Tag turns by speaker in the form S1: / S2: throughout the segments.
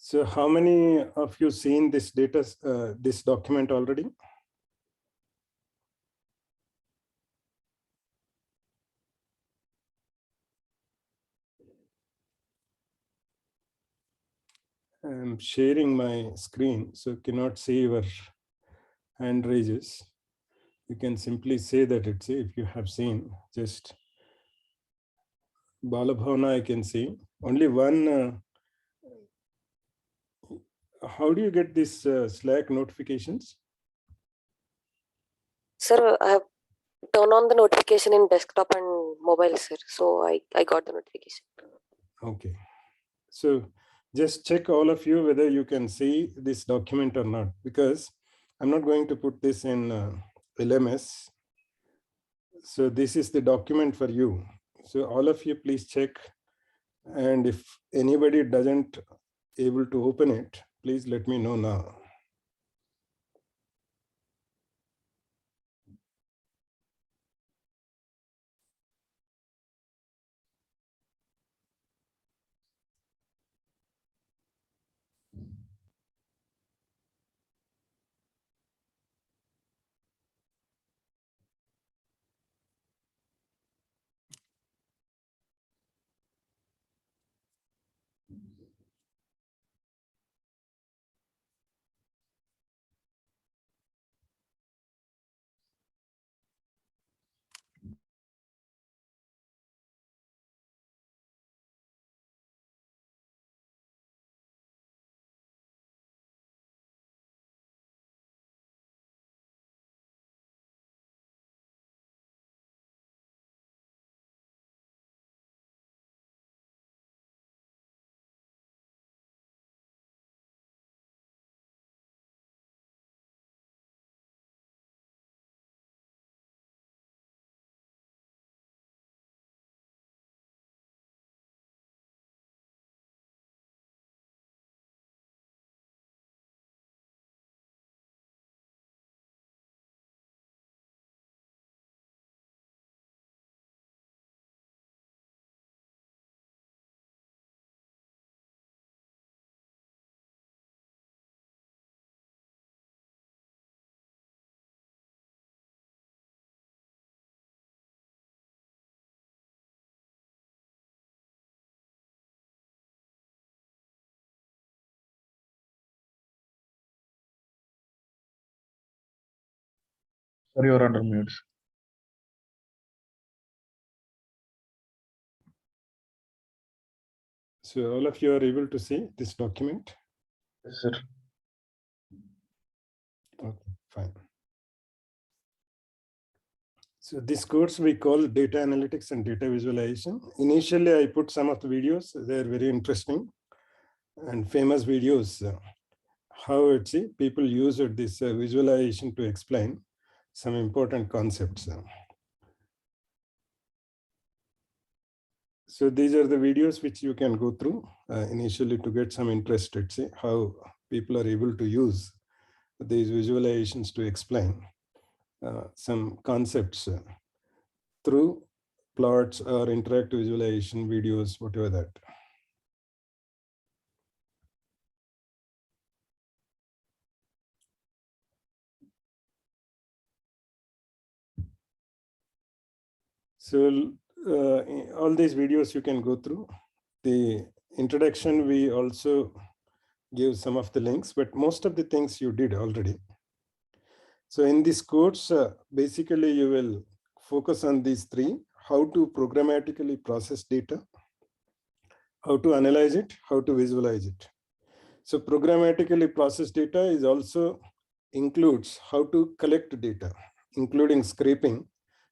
S1: So how many of you seen this data, this document already? I'm sharing my screen, so cannot see your hand raises. You can simply say that it's if you have seen. Just Balabhavana I can see. Only one. How do you get this Slack notifications?
S2: Sir, I have turned on the notification in desktop and mobile, sir. So I got the notification.
S1: Okay. So just check all of you whether you can see this document or not, because I'm not going to put this in LMS. So this is the document for you. So all of you please check. And if anybody doesn't able to open it, please let me know now.
S3: Sir, you're under mute.
S1: So all of you are able to see this document?
S3: Yes, sir.
S1: Okay, fine. So this course we call data analytics and data visualization. Initially, I put some of the videos. They're very interesting and famous videos. How people use this visualization to explain some important concepts. So these are the videos which you can go through initially to get some interest, how people are able to use these visualizations to explain some concepts through plots or interactive visualization videos, whatever that. So all these videos you can go through. The introduction, we also give some of the links, but most of the things you did already. So in this course, basically you will focus on these three: how to programmatically process data, how to analyze it, how to visualize it. So programmatically processed data is also includes how to collect data, including scraping.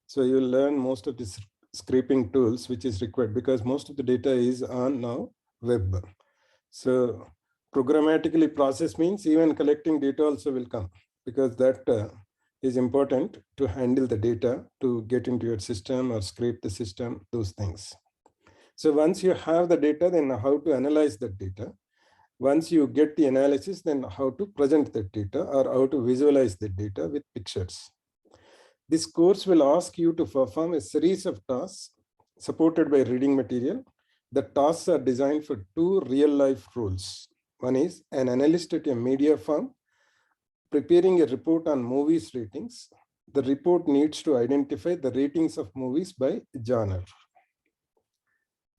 S1: So you'll learn most of the scraping tools which is required, because most of the data is on now web. So programmatically process means even collecting data also will come, because that is important to handle the data, to get into your system or scrape the system, those things. So once you have the data, then how to analyze that data. Once you get the analysis, then how to present that data or how to visualize the data with pictures. This course will ask you to perform a series of tasks supported by reading material. The tasks are designed for 2 real-life roles. One is an analyst at a media firm preparing a report on movies ratings. The report needs to identify the ratings of movies by genre.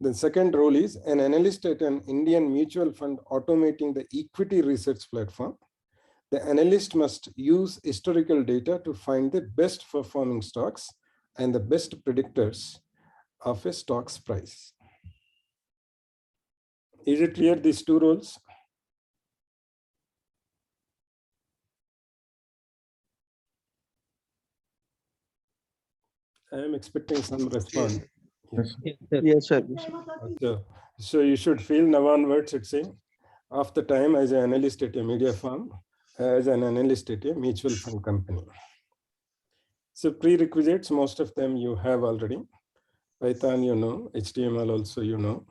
S1: The second role is an analyst at an Indian mutual fund automating the equity research platform. The analyst must use historical data to find the best performing stocks and the best predictors of a stock's price. Is it clear, these two roles? I am expecting some response.
S3: Yes.
S4: Yes, sir.
S1: So you should feel now onwards, it's saying, of the time as an analyst at a media firm, as an analyst at a mutual fund company. So prerequisites, most of them you have already. Python, you know, HTML also, you know.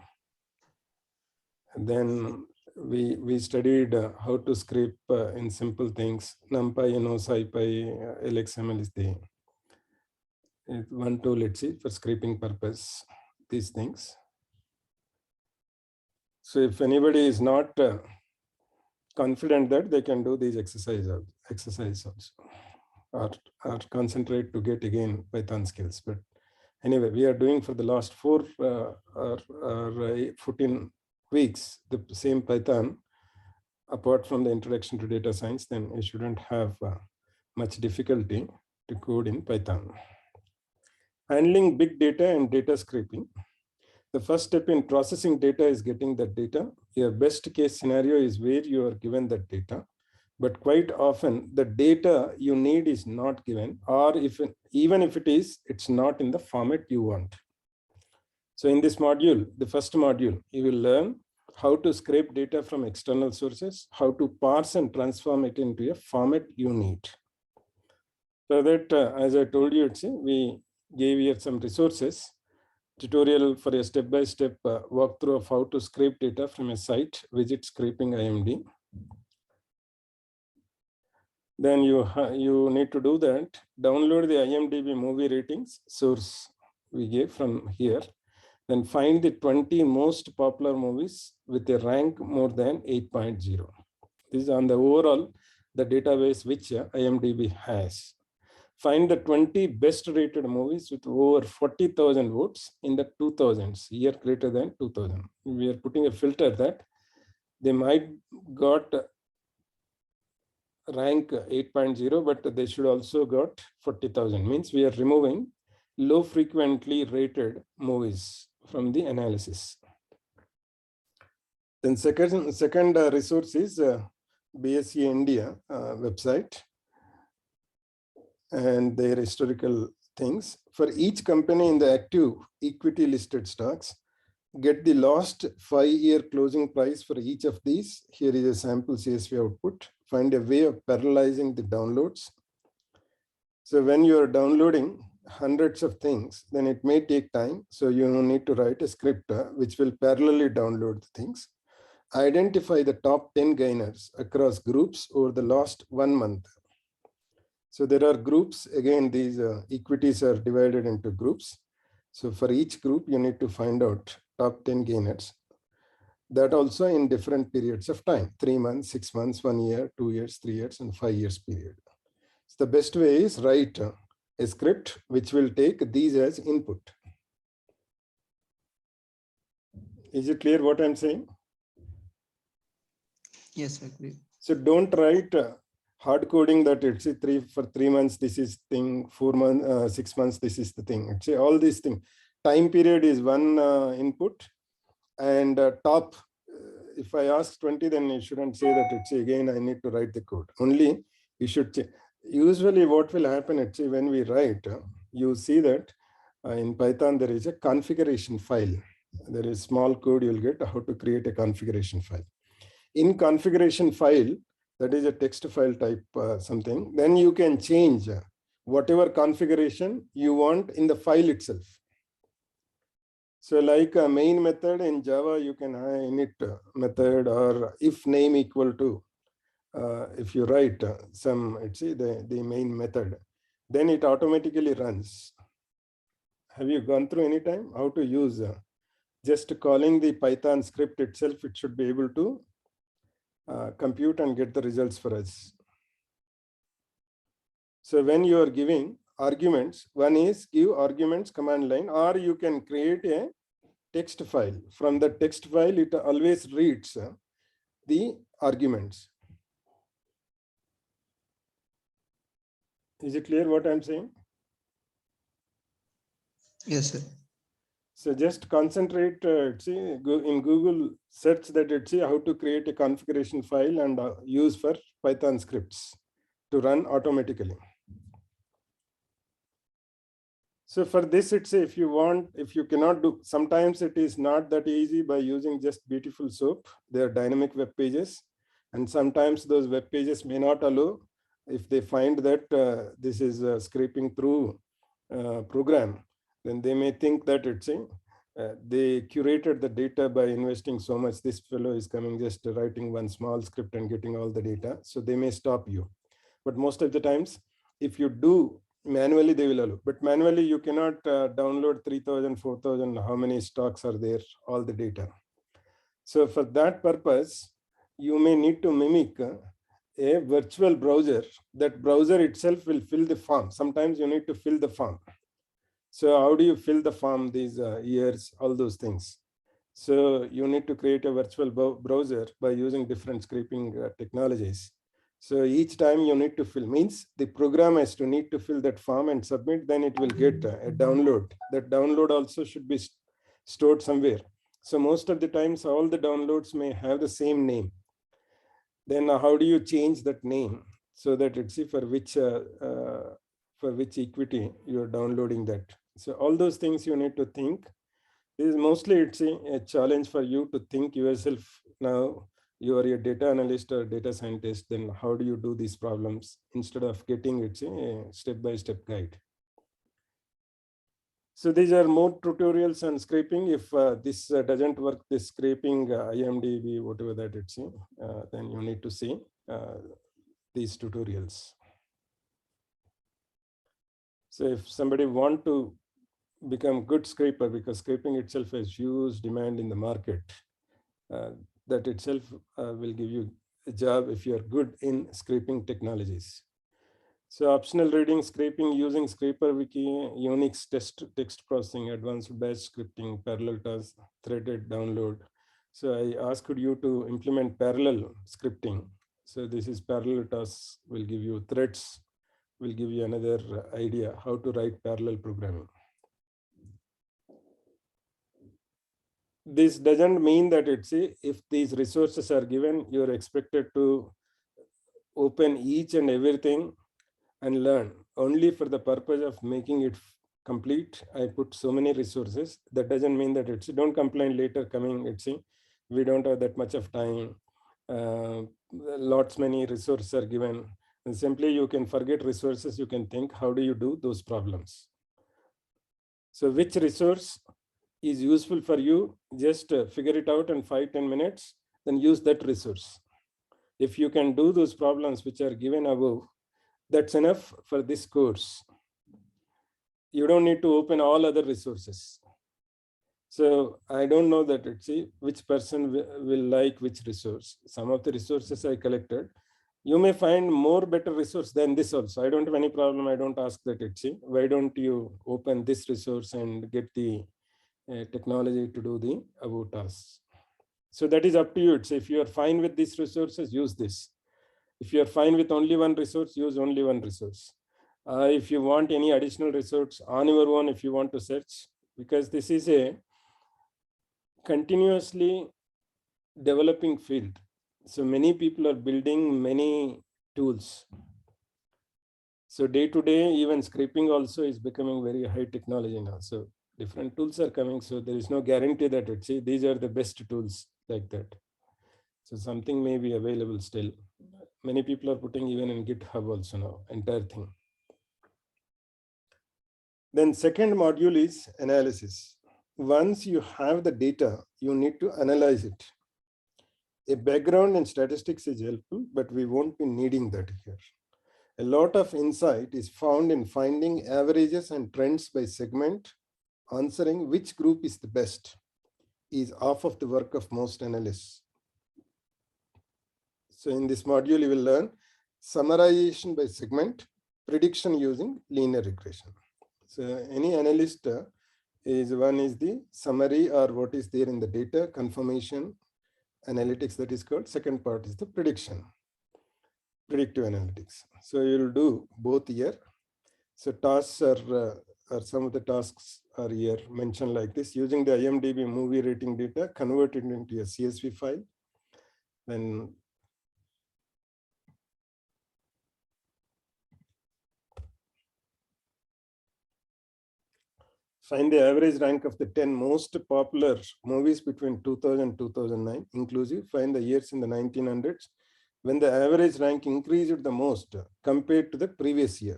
S1: And then we studied how to scrape in simple things. NumPy, you know, SciPy, LXML is the one tool, let's see, for scraping purpose, these things. So if anybody is not confident that they can do these exercise also, or concentrate to get again Python skills. But anyway, we are doing for the last 14 weeks the same Python. Apart from the introduction to data science, then you shouldn't have much difficulty to code in Python. Handling big data and data scraping. The first step in processing data is getting that data. Your best case scenario is where you are given that data. But quite often the data you need is not given, or even if it is, it's not in the format you want. So in this module, the first module, you will learn how to scrape data from external sources, how to parse and transform it into a format you need. So that, as I told you, we gave you some resources, tutorial for a step-by-step walkthrough of how to scrape data from a site, visit scraping IMD. Then you need to do that. Download the IMDb movie ratings source we gave from here. Then find the 20 most popular movies with a rank more than 8.0. This is on the overall, the database which IMDb has. Find the 20 best rated movies with over 40,000 votes in the 2000s, year greater than 2000. We are putting a filter that they might got rank 8.0, but they should also got 40,000. Means we are removing low frequently rated movies from the analysis. Then second resource is BSE India website and their historical things. For each company in the active equity listed stocks, get the last 5-year closing price for each of these. Here is a sample CSV output. Find a way of parallelizing the downloads. So when you are downloading hundreds of things, then it may take time. So you need to write a script which will parallelly download the things. Identify the top 10 gainers across groups over the last 1 month. So there are groups, again, these equities are divided into groups. So for each group, you need to find out top 10 gainers. That also in different periods of time, 3 months, 6 months, 1 year, 2 years, 3 years, and 5 years period. So the best way is write a script which will take these as input. Is it clear what I'm saying?
S4: Yes, I agree.
S1: So don't write hard coding that it's for 3 months, this is thing, 4 months, 6 months, this is the thing. It's all these things. Time period is one input, and top, if I ask 20, then you shouldn't say that it's again, I need to write the code. Only you should check. Usually what will happen, it's when we write, you see that in Python, there is a configuration file. There is small code you'll get how to create a configuration file. In configuration file, that is a text file type something, then you can change whatever configuration you want in the file itself. So like a main method in Java, you can have init method or if name equal to, if you write some, the main method, then it automatically runs. Have you gone through any time how to use just calling the Python script itself? It should be able to compute and get the results for us. So when you are giving arguments, one is give arguments command line, or you can create a text file. From the text file, it always reads the arguments. Is it clear what I'm saying?
S4: Yes, sir.
S1: So just concentrate, go in Google, search that, see how to create a configuration file and use for Python scripts to run automatically. So for this, if you cannot do, sometimes it is not that easy by using just beautiful SOAP. They are dynamic web pages. And sometimes those web pages may not allow, if they find that this is a scraping through program, then they may think that they curated the data by investing so much. This fellow is coming just writing one small script and getting all the data. So they may stop you. But most of the times, if you do manually, they will allow. But manually, you cannot download 3,000, 4,000, how many stocks are there, all the data. So for that purpose, you may need to mimic a virtual browser. That browser itself will fill the form. Sometimes you need to fill the form. So how do you fill the form, these years, all those things? So you need to create a virtual browser by using different scraping technologies. So each time you need to fill, means the program has to need to fill that form and submit, then it will get a download. That download also should be stored somewhere. So most of the times, all the downloads may have the same name. Then how do you change that name so that for which equity you are downloading that? So all those things you need to think. This is mostly a challenge for you to think yourself. Now you are a data analyst or data scientist, then how do you do these problems instead of getting a step-by-step guide? So these are more tutorials on scraping. If this doesn't work, this scraping IMDb, whatever that then you need to see these tutorials. So if somebody want to become good scraper, because scraping itself has huge demand in the market, that itself will give you a job if you are good in scraping technologies. So optional reading, scraping using Scraper Wiki, Unix text processing, advanced batch scripting, parallel task, threaded download. So I asked you to implement parallel scripting. So this is parallel tasks will give you threads, will give you another idea how to write parallel programming. This doesn't mean that if these resources are given, you're expected to open each and everything and learn. Only for the purpose of making it complete, I put so many resources. That doesn't mean that don't complain later coming, we don't have that much of time. Lots many resources are given. And simply you can forget resources, you can think, how do you do those problems? So which resource is useful for you? Just figure it out in 5-10 minutes, then use that resource. If you can do those problems which are given above, that's enough for this course. You don't need to open all other resources. So I don't know that which person will like which resource. Some of the resources I collected, you may find more better resource than this also. I don't have any problem. I don't ask that why don't you open this resource and get the technology to do the above tasks. So that is up to you. If you are fine with these resources, use this. If you are fine with only one resource, use only one resource. If you want any additional resource on your own, if you want to search, because this is a continuously developing field. So many people are building many tools. So day to day, even scraping also is becoming very high technology now. So different tools are coming. So there is no guarantee that these are the best tools like that. So something may be available still. Many people are putting even in GitHub also now, entire thing. Then second module is analysis. Once you have the data, you need to analyze it. A background in statistics is helpful, but we won't be needing that here. A lot of insight is found in finding averages and trends by segment. Answering which group is the best is half of the work of most analysts. So in this module, you will learn summarization by segment, prediction using linear regression. So any analyst is the summary or what is there in the data, confirmation, analytics that is called. Second part is the prediction, predictive analytics. So you'll do both here. So tasks are some of the tasks are here mentioned like this: using the IMDb movie rating data, convert it into a CSV file, then find the average rank of the 10 most popular movies between 2000 and 2009, inclusive. Find the years in the 1900s when the average rank increased the most compared to the previous year.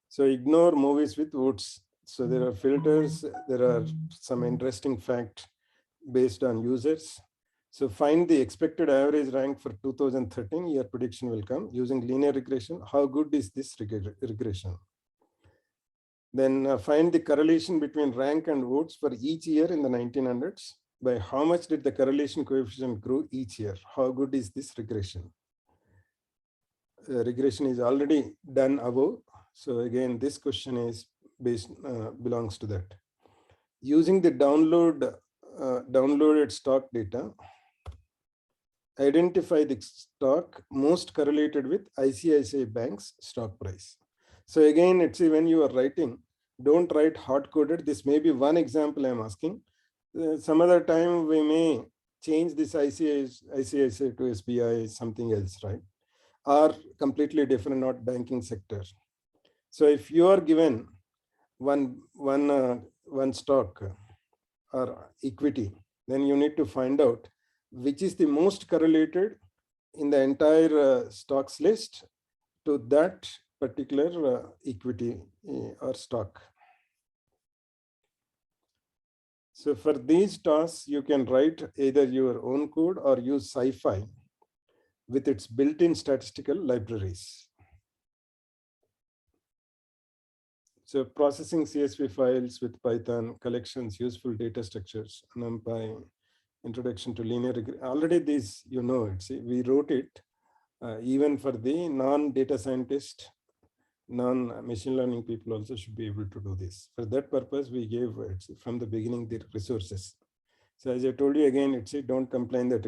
S1: So ignore movies with votes. So there are filters. There are some interesting facts based on users. So find the expected average rank for 2013. Your prediction will come using linear regression. How good is this regression? Then find the correlation between rank and votes for each year in the 1900s. By how much did the correlation coefficient grow each year? How good is this regression? Regression is already done above. So again, this question is based belongs to that. Using the downloaded stock data, identify the stock most correlated with ICICI Bank's stock price. So again, it's when you are writing, don't write hard-coded. This may be one example I'm asking. Some other time we may change this ICICI to SBI, something else, right? Or completely different, not banking sector. So if you are given one stock or equity, then you need to find out which is the most correlated in the entire stocks list to that particular equity or stock. So for these tasks, you can write either your own code or use SciPy with its built-in statistical libraries. So processing CSV files with Python, collections, useful data structures, NumPy, introduction to linear regression. Already these, you know it. See, we wrote it even for the non-data scientist, non-machine learning people also should be able to do this. For that purpose, we gave from the beginning the resources. So as I told you again, don't complain that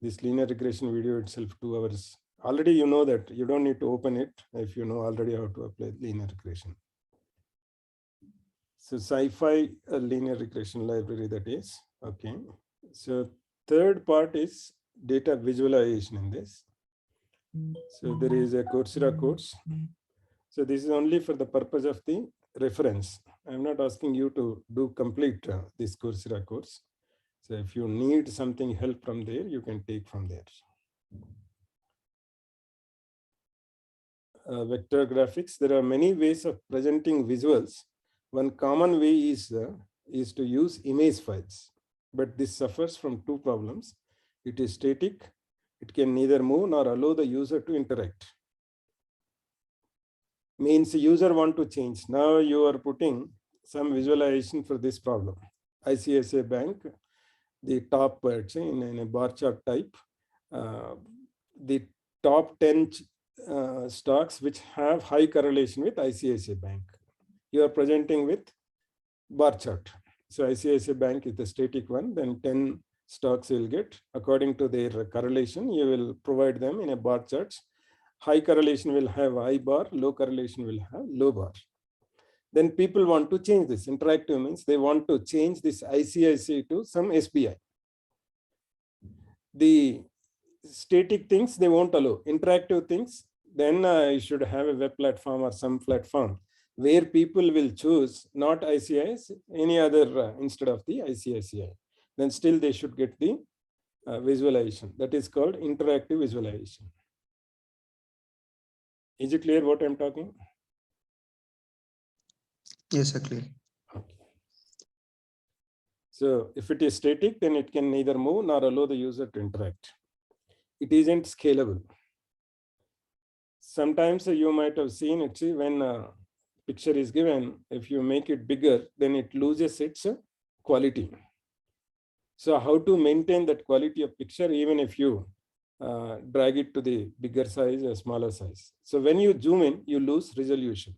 S1: this linear regression video itself 2 hours. Already you know that you don't need to open it if you know already how to apply linear regression. So SciPy linear regression library, that is okay. So third part is data visualization in this. So there is a Coursera course. So this is only for the purpose of the reference. I'm not asking you to do complete this Coursera course. So if you need something help from there, you can take from there. Vector graphics. There are many ways of presenting visuals. One common way is to use image files, but this suffers from 2 problems. It is static. It can neither move nor allow the user to interact. Means the user want to change. Now you are putting some visualization for this problem. ICICI Bank, the top in a bar chart type, the top 10 stocks which have high correlation with ICICI Bank. You are presenting with bar chart. So ICICI Bank is the static one, then 10 stocks you will get. According to their correlation, you will provide them in a bar charts. High correlation will have high bar, low correlation will have low bar. Then people want to change this. Interactive means they want to change this ICICI to some SBI. The static things they won't allow. Interactive things, then you should have a web platform or some platform where people will choose not ICICI, any other instead of the ICICI. Then still they should get the visualization. That is called interactive visualization. Is it clear what I'm talking?
S4: Yes, sir, clear.
S1: Okay. So if it is static, then it can neither move nor allow the user to interact. It isn't scalable. Sometimes you might have seen it, when a picture is given, if you make it bigger, then it loses its quality. So how to maintain that quality of picture even if you drag it to the bigger size or smaller size. So when you zoom in, you lose resolution.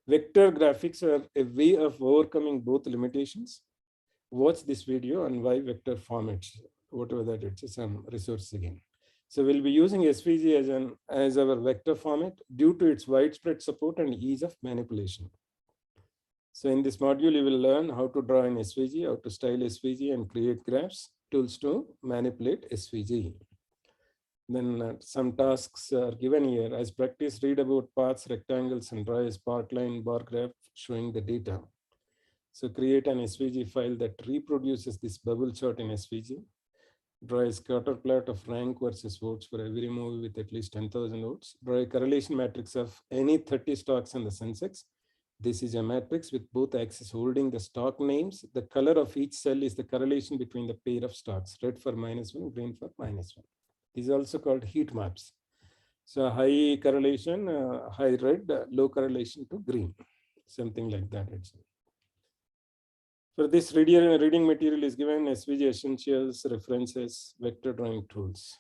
S1: Vector graphics are a way of overcoming both limitations. Watch this video on why vector formats, whatever that it's some resource again. So we'll be using SVG as our vector format due to its widespread support and ease of manipulation. So in this module, you will learn how to draw in SVG, how to style SVG and create graphs, tools to manipulate SVG. Then some tasks are given here. As practice, read about paths, rectangles, and draw a spark line bar graph showing the data. So create an SVG file that reproduces this bubble chart in SVG. Draw a scatter plot of rank versus votes for every movie with at least 10,000 votes. Draw a correlation matrix of any 30 stocks in the Sensex. This is a matrix with both axes holding the stock names. The color of each cell is the correlation between the pair of stocks, red for -1, green for -1. These are also called heat maps. So high correlation, high red, low correlation to green, something like that. For this reading material is given SVG essentials, references, vector drawing tools.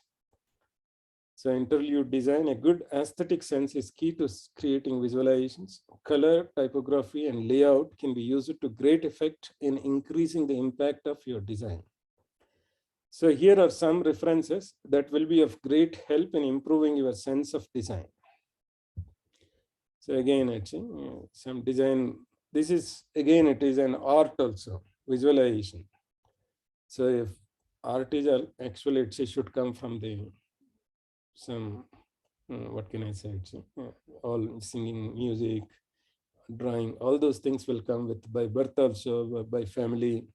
S1: So interlude design, a good aesthetic sense is key to creating visualizations. Color, typography, and layout can be used to great effect in increasing the impact of your design. So here are some references that will be of great help in improving your sense of design. So again, it's some design. This is, again, it is an art also, visualization. So if art is actually, it should come from the, some, what can I say? All singing, music, drawing, all those things will come with by birth also, by family.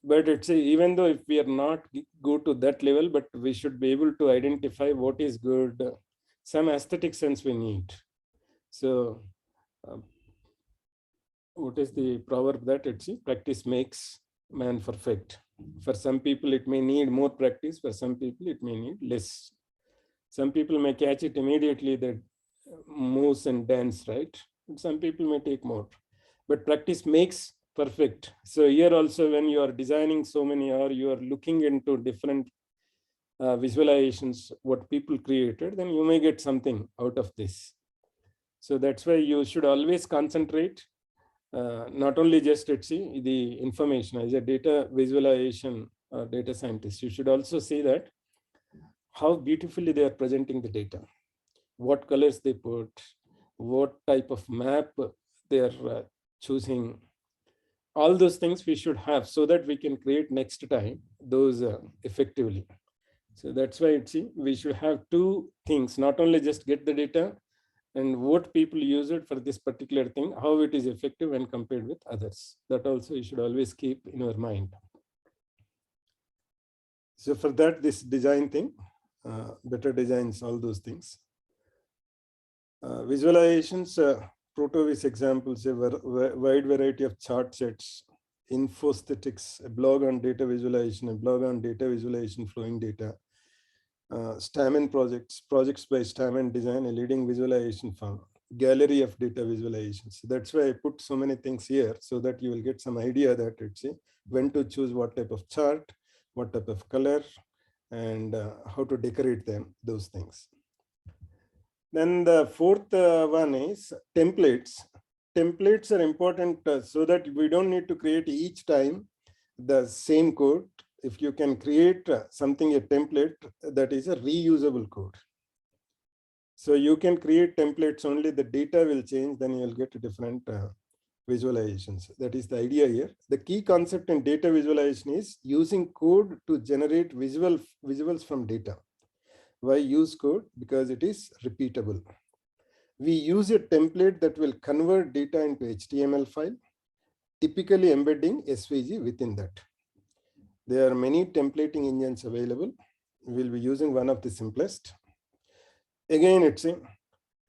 S1: But it's even though if we are not go to that level, but we should be able to identify what is good, some aesthetic sense we need. So what is the proverb that it's practice makes man perfect. For some people, it may need more practice. For some people, it may need less. Some people may catch it immediately, that moves and dance, right? Some people may take more, but practice makes perfect. So here also, when you are designing so many, or you are looking into different visualizations, what people created, then you may get something out of this. So that's why you should always concentrate, not only just the information. As a data visualization data scientist, you should also see that how beautifully they are presenting the data, what colors they put, what type of map they are choosing. All those things we should have so that we can create next time those effectively. So that's why we should have two things, not only just get the data and what people use it for this particular thing, how it is effective when compared with others. That also you should always keep in your mind. So for that, this design thing, better designs, all those things. Visualizations, protovis examples, a wide variety of chart sets, infosthetics, a blog on data visualization, a blog on data visualization, flowing data, Stamen projects by Stamen Design, a leading visualization firm, gallery of data visualizations. That's why I put so many things here, so that you will get some idea that it's when to choose what type of chart, what type of color, and how to decorate them, those things. Then the fourth one is templates. Templates are important so that we don't need to create each time the same code. If you can create something, a template that is a reusable code. So you can create templates, only the data will change, then you'll get different visualizations. That is the idea here. The key concept in data visualization is using code to generate visuals from data. Why use code? Because it is repeatable. We use a template that will convert data into HTML file, typically embedding SVG within that. There are many templating engines available. We'll be using one of the simplest. Again,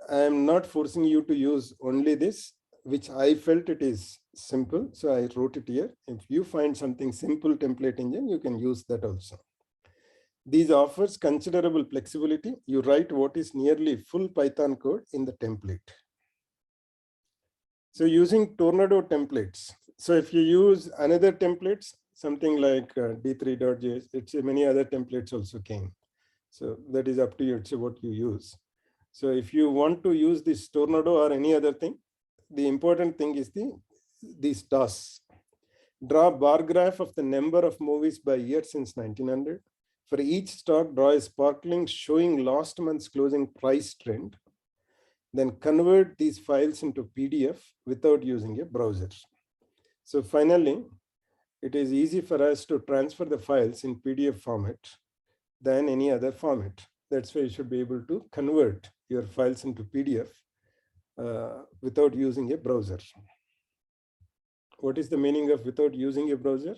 S1: I am not forcing you to use only this, which I felt it is simple, so I wrote it here. If you find something simple template engine, you can use that also. These offers considerable flexibility. You write what is nearly full Python code in the template. So using Tornado templates. So if you use another templates, something like D3.js, it's many other templates also came. So that is up to you. It's what you use. So if you want to use this tornado or any other thing, the important thing is these tasks. Draw bar graph of the number of movies by year since 1900. For each stock, draw a sparkling showing last month's closing price trend. Then convert these files into PDF without using a browser. So finally, it is easy for us to transfer the files in PDF format than any other format. That's why you should be able to convert your files into PDF without using a browser. What is the meaning of without using a browser?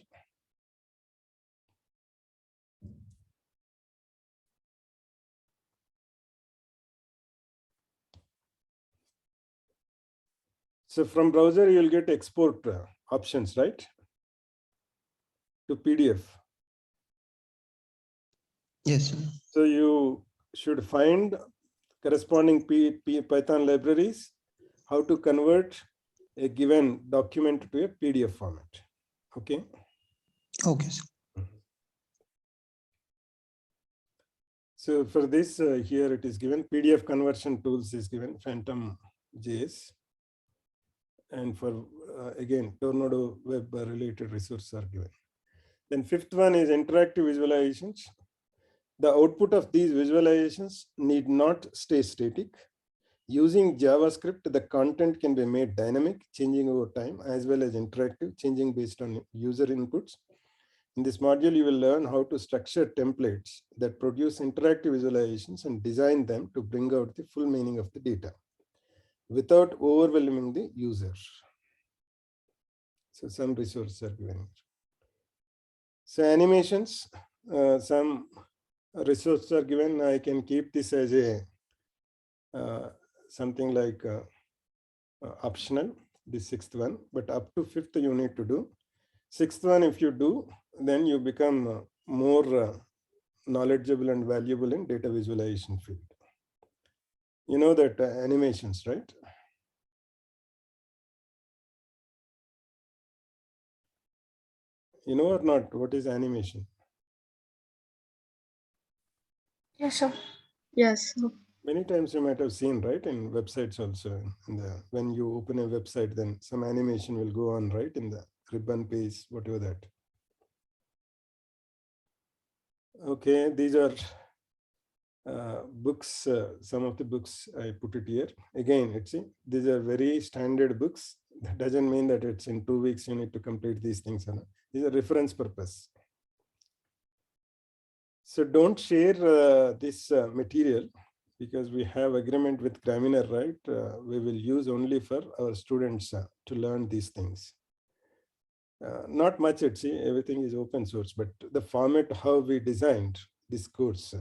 S1: So from browser, you'll get export options, right? To PDF.
S4: Yes, sir.
S1: So you should find corresponding Python libraries, how to convert a given document to a PDF format. Okay.
S4: Okay, sir.
S1: So for this, here it is given PDF conversion tools is given, Phantom JS. And for again, Tornado web related resources are given. Then fifth one is interactive visualizations. The output of these visualizations need not stay static. Using JavaScript, the content can be made dynamic, changing over time, as well as interactive, changing based on user inputs. In this module, you will learn how to structure templates that produce interactive visualizations and design them to bring out the full meaning of the data without overwhelming the user. So some resources are given. So animations, some resources are given. I can keep this as a something like optional, the sixth one, but up to fifth you need to do. Sixth one, if you do, then you become more knowledgeable and valuable in data visualization field. You know that animations, right? You know or not, what is animation?
S5: Yes, sir. Yes.
S1: Many times you might have seen, right, in websites also. When you open a website, then some animation will go on, right, in the ribbon page, whatever that. Okay, these are books, some of the books I put it here. Again, these are very standard books. That doesn't mean that it's in 2 weeks you need to complete these things. These are reference purpose. So don't share this material because we have agreement with Graminer, right? We will use only for our students to learn these things. Not much, everything is open source, but the format how we designed this course.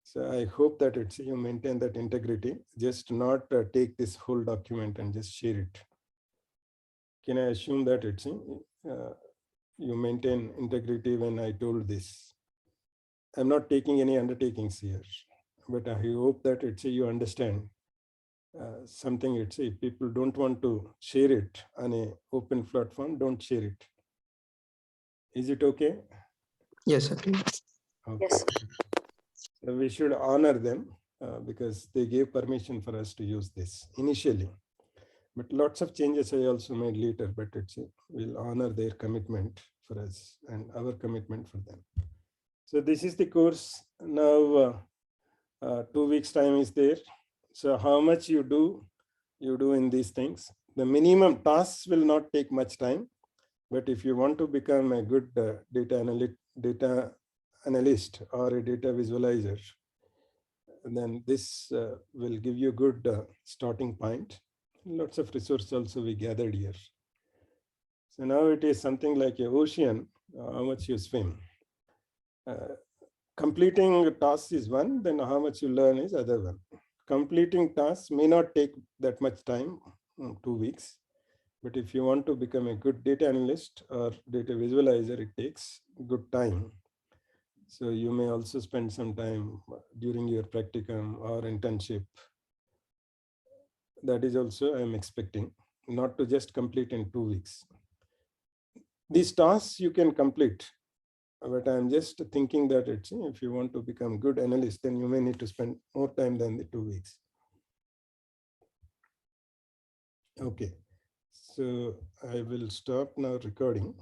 S1: So I hope that you maintain that integrity, just not take this whole document and just share it. Can I assume that you maintain integrity when I told this? I'm not taking any undertakings here, but I hope that you understand something. If people don't want to share it on an open platform, don't share it. Is it okay?
S4: Yes, sir.
S1: Okay.
S2: Yes.
S1: So we should honor them because they gave permission for us to use this initially. But lots of changes I also made later, but we'll honor their commitment for us and our commitment for them. So this is the course. Now 2 weeks time is there. So how much you do in these things. The minimum tasks will not take much time, but if you want to become a good data analyst or a data visualizer, then this will give you a good starting point. Lots of resources also we gathered here. So now it is something like an ocean, how much you swim. Completing tasks is one, then how much you learn is other one. Completing tasks may not take that much time, 2 weeks. But if you want to become a good data analyst or data visualizer, it takes good time. So you may also spend some time during your practicum or internship. That is also I'm expecting, not to just complete in 2 weeks. These tasks you can complete But I'm just thinking that if you want to become good analyst, then you may need to spend more time than the 2 weeks. Okay, so I will stop now recording.